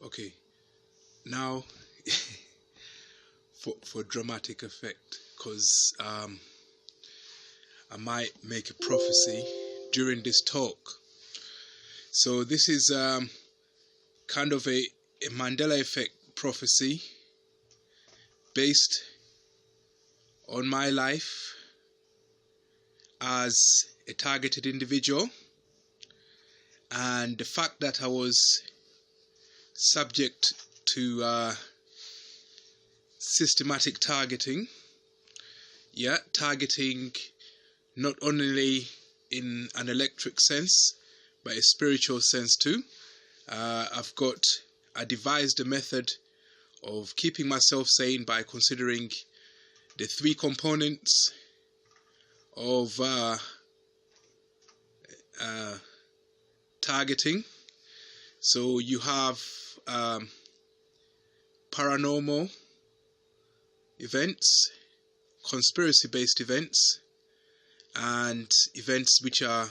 Okay, now for dramatic effect, because I might make a prophecy during this talk. So this is kind of a Mandela effect prophecy based on my life as a targeted individual, and the fact that I was subject to systematic targeting. Targeting not only in an electric sense, but a spiritual sense too. I devised a method of keeping myself sane by considering the three components of targeting. So you have paranormal events, conspiracy-based events, and events which are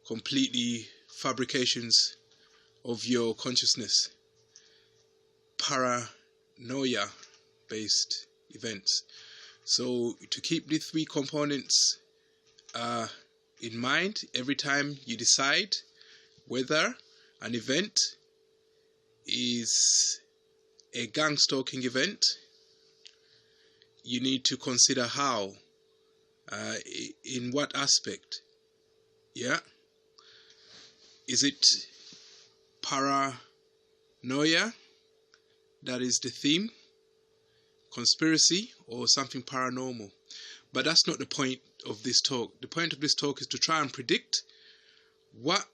completely fabrications of your consciousness. Paranoia-based events. So to keep the three components in mind every time you decide whether an event is a gang stalking event, you need to consider how, in what aspect. Is it paranoia, that is the theme, conspiracy, or something paranormal? But that's not the point of this talk. The point of this talk is to try and predict what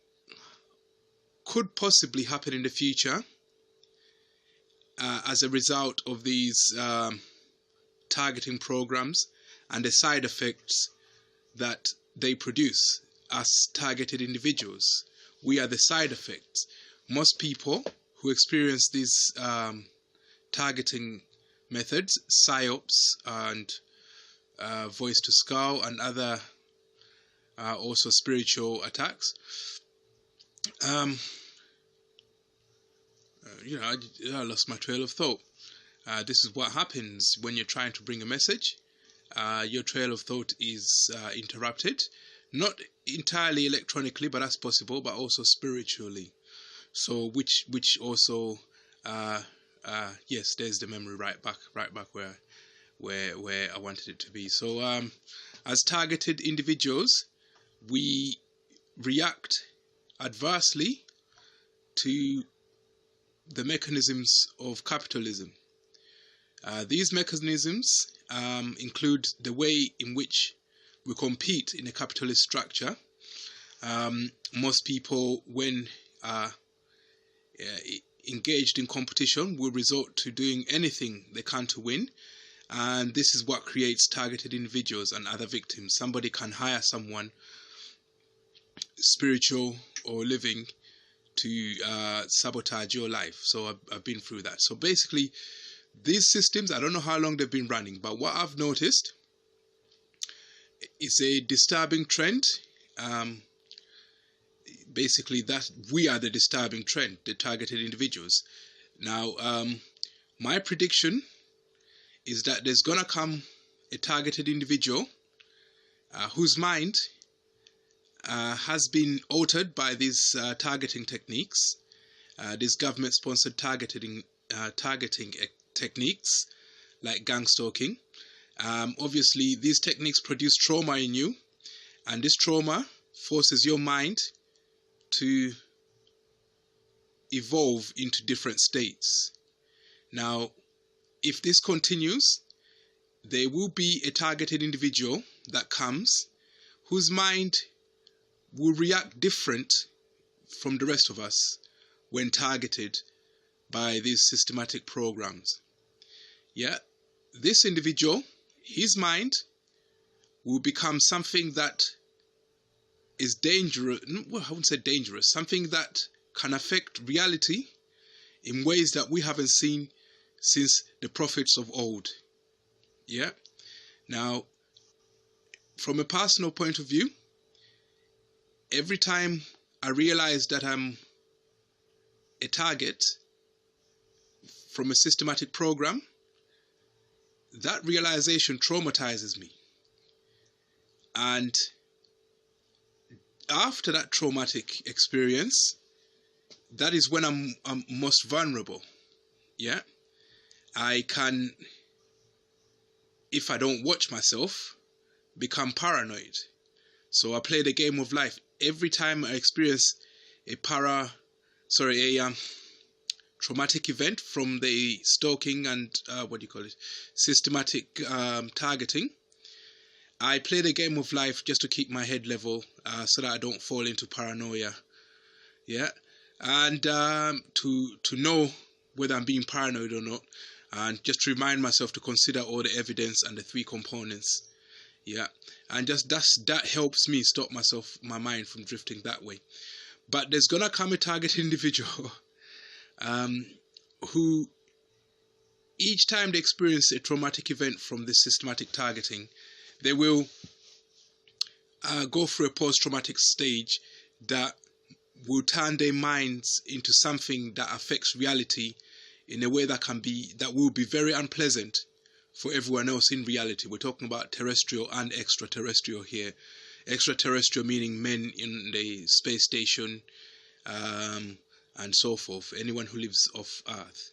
could possibly happen in the future as a result of these targeting programs and the side effects that they produce as targeted individuals. We are the side effects. Most people who experience these targeting methods, psyops and voice to skull and other also spiritual attacks, I lost my trail of thought. This is what happens when you're trying to bring a message. Your trail of thought is interrupted, not entirely electronically, but that's possible, but also spiritually. So which also yes, there's the memory right back where I wanted it to be. So as targeted individuals, we react adversely to the mechanisms of capitalism. These mechanisms include the way in which we compete in a capitalist structure. Most people, when engaged in competition, will resort to doing anything they can to win. And this is what creates targeted individuals and other victims. Somebody can hire someone, spiritual or living, to sabotage your life. So I've been through that. So basically, these systems, I don't know how long they've been running, but what I've noticed is a disturbing trend. Basically, that we are the disturbing trend, the targeted individuals. Now, my prediction is that there's gonna come a targeted individual whose mind has been altered by these targeting techniques, these government-sponsored targeting techniques like gang stalking. Obviously, these techniques produce trauma in you, and this trauma forces your mind to evolve into different states. Now, if this continues, there will be a targeted individual that comes whose mind will react different from the rest of us when targeted by these systematic programs. This individual, his mind will become something that is dangerous. Well, I wouldn't say dangerous, something that can affect reality in ways that we haven't seen since the prophets of old. Now, from a personal point of view, every time I realize that I'm a target, from a systematic program, that realization traumatizes me. And after that traumatic experience, that is when I'm most vulnerable. Yeah, I can, if I don't watch myself, become paranoid. So I play the game of life. Every time I experience a traumatic event from the stalking and systematic targeting, I play the game of life just to keep my head level, so that I don't fall into paranoia. Yeah, and to know whether I'm being paranoid or not, and just to remind myself to consider all the evidence and the three components. Yeah, and just that helps me stop my mind from drifting that way. But there's gonna come a target individual who, each time they experience a traumatic event from this systematic targeting, they will go through a post-traumatic stage that will turn their minds into something that affects reality in a way that will be very unpleasant for everyone else in reality. We're talking about terrestrial and extraterrestrial here. Extraterrestrial meaning men in the space station, and so forth, anyone who lives off Earth.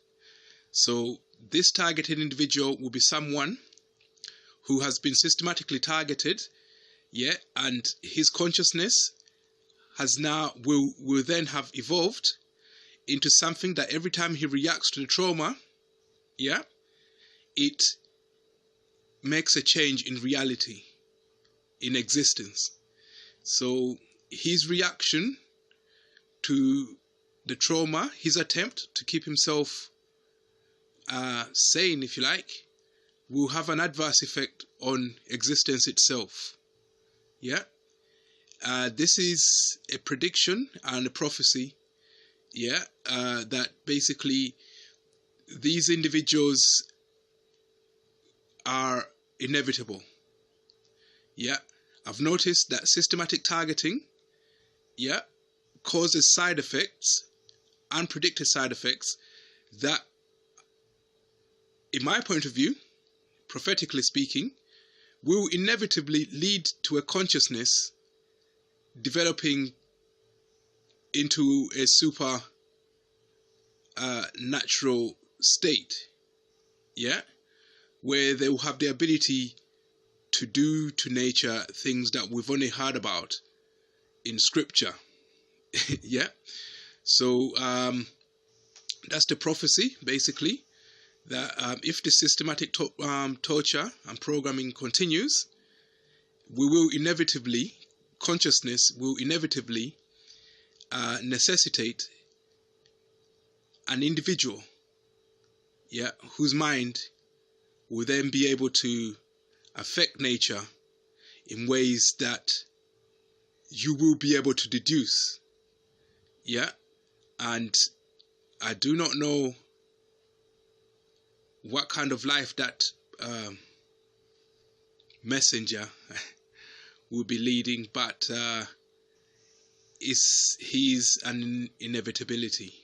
So this targeted individual will be someone who has been systematically targeted, yeah, and his consciousness has now will then have evolved into something that every time he reacts to the trauma, yeah, it makes a change in reality, in existence. So his reaction to the trauma, his attempt to keep himself sane, if you like, will have an adverse effect on existence itself. Yeah, this is a prediction and a prophecy. Yeah, that basically these individuals are inevitable. Yeah, I've noticed that systematic targeting, yeah, causes side effects, unpredicted side effects, that, in my point of view, prophetically speaking, will inevitably lead to a consciousness developing into a super natural state, yeah, where they will have the ability to do to nature things that we've only heard about in scripture. Yeah, so that's the prophecy, basically, that if the systematic torture and programming continues, consciousness will inevitably necessitate an individual, yeah, whose mind will then be able to affect nature in ways that you will be able to deduce. Yeah, and I do not know what kind of life that messenger will be leading, but he's an inevitability.